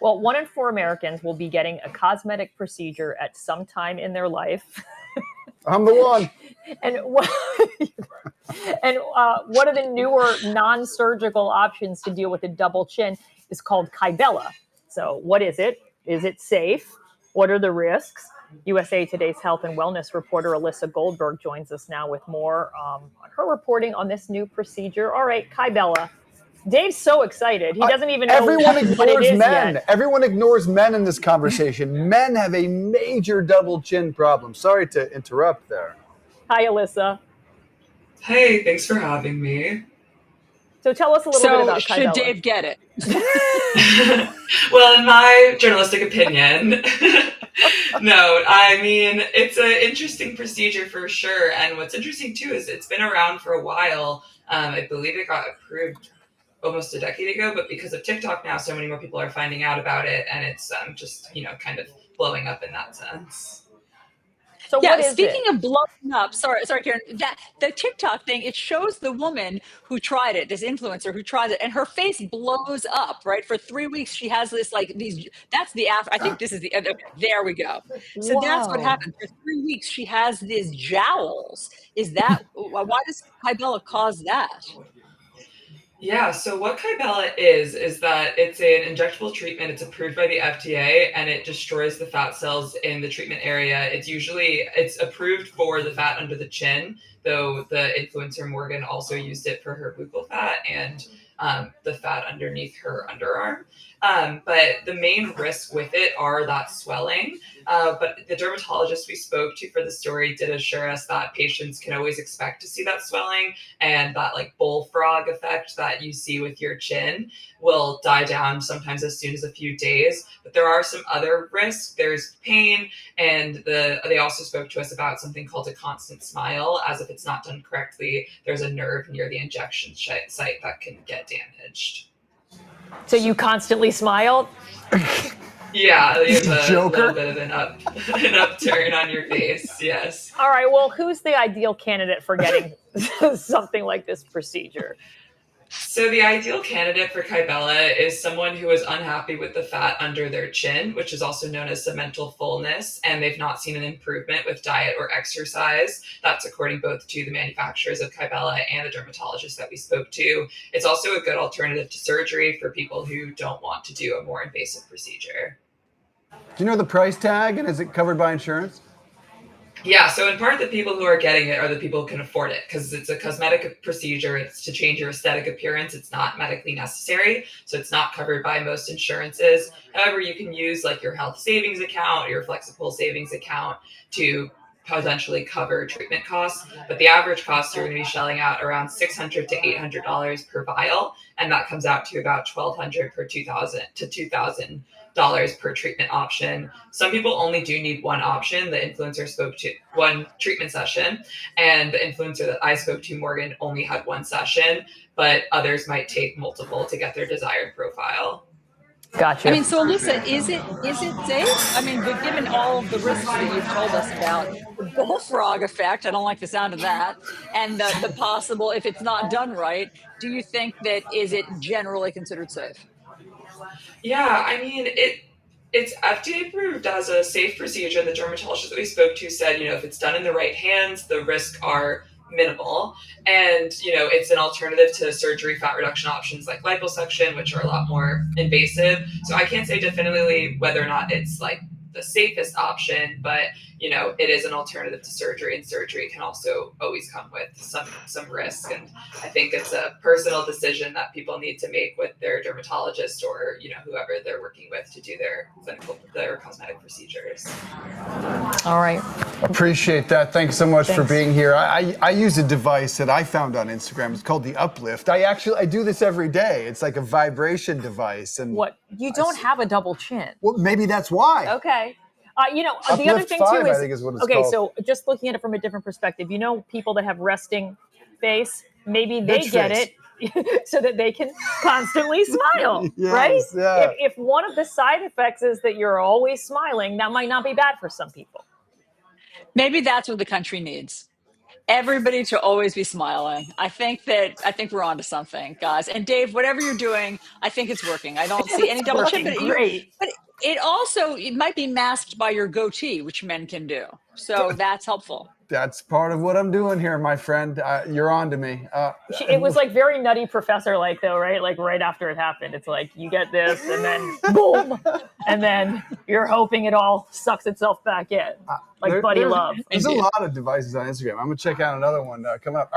Well, 1 in 4 Americans will be getting a cosmetic procedure at some time in their life. I'm the one. And one of the newer non-surgical options to deal with a double chin is called Kybella. So what is it? Is it safe? What are the risks? USA Today's health and wellness reporter Alyssa Goldberg joins us now with more on her reporting on this new procedure. All right, Kybella. Dave's so excited. He doesn't even know Everyone what it ignores is men. yet. Everyone ignores men in this conversation. Men have a major double chin problem. Sorry to interrupt there. Hi, Alyssa. Hey, thanks for having me. So tell us a little bit about Kybella. Should Dave get it? Well, in my journalistic opinion, no, I mean, it's an interesting procedure for sure. And what's interesting too is it's been around for a while. I believe it got approved almost a decade ago, but because of TikTok now, so many more people are finding out about it, and it's just, kind of blowing up in that sense. So Yeah, what is speaking it? of blowing up, sorry, Karen, that the TikTok thing, it shows the woman who tried it, this influencer who tried it, and her face blows up, right? For 3 weeks, she has this that's the after, I think this is okay, there we go. So that's what Wow. happened. For 3 weeks, she has these jowls. Why does Kybella cause that? Yeah, so what Kybella is that it's an injectable treatment. It's approved by the FDA, and it destroys the fat cells in the treatment area. It's approved for the fat under the chin, though the influencer Morgan also used it for her buccal fat and the fat underneath her underarm. But the main risk with it are that swelling. But the dermatologist we spoke to for the story did assure us that patients can always expect to see that swelling, and that bullfrog effect that you see with your chin will die down sometimes as soon as a few days. But there are some other risks. There's pain, and they also spoke to us about something called a constant smile, as if it's not done correctly, there's a nerve near the injection site that can get damaged. So you constantly smile? Yeah, there's a Joker? little bit of an upturn on your face, yes. All right, well, who's the ideal candidate for getting something like this procedure? So the ideal candidate for Kybella is someone who is unhappy with the fat under their chin, which is also known as segmental fullness, and they've not seen an improvement with diet or exercise. That's according both to the manufacturers of Kybella and the dermatologist that we spoke to. It's also a good alternative to surgery for people who don't want to do a more invasive procedure. Do you know the price tag, and is it covered by insurance? Yeah, so in part, the people who are getting it are the people who can afford it, because it's a cosmetic procedure. It's to change your aesthetic appearance. It's not medically necessary, so it's not covered by most insurances. However, you can use your health savings account or your flexible savings account to potentially cover treatment costs. But the average cost, you're going to be shelling out around $600 to $800 per vial, and that comes out to about $1,200 per $2,000 per treatment option. Some people only do need one option. The influencer spoke to one treatment session, and the influencer that I spoke to, Morgan, only had one session, but others might take multiple to get their desired profile. Gotcha. I mean, so Alyssa, is it safe? I mean, but given all of the risks that you've told us about, the bullfrog effect, I don't like the sound of that, and the possible, if it's not done right, do you think is it generally considered safe? Yeah, I mean, it's FDA approved as a safe procedure. The dermatologist that we spoke to said, if it's done in the right hands, the risks are minimal. And, it's an alternative to surgery fat reduction options like liposuction, which are a lot more invasive. So I can't say definitively whether or not it's the safest option, but it is an alternative to surgery, and surgery can also always come with some risk. And I think it's a personal decision that people need to make with their dermatologist or whoever they're working with to do their cosmetic procedures. All right. Appreciate that. Thanks so much for being here. I use a device that I found on Instagram. It's called the Uplift. I do this every day. It's like a vibration device. And what? You don't have a double chin. Well, maybe that's why. Okay. The Uplift other thing 5, too is, I think is what it's okay, called. so just looking at it from a different perspective, people that have resting face, maybe they Bitch get face. it so that they can constantly smile, Yes, right? yeah. If one of the side effects is that you're always smiling, that might not be bad for some people. Maybe that's what the country needs. Everybody to always be smiling. I think we're onto something, guys. And Dave, whatever you're doing, I think it's working. I don't see any It's double chin, working great. but it might be masked by your goatee, which men can do. So that's helpful. That's part of what I'm doing here, my friend. You're on to me. It was like very Nutty Professor like though, right? Like right after it happened, it's like you get this and then boom, and then you're hoping it all sucks itself back in, like Buddy Love. There's a lot of devices on Instagram. I'm gonna check out another one coming up.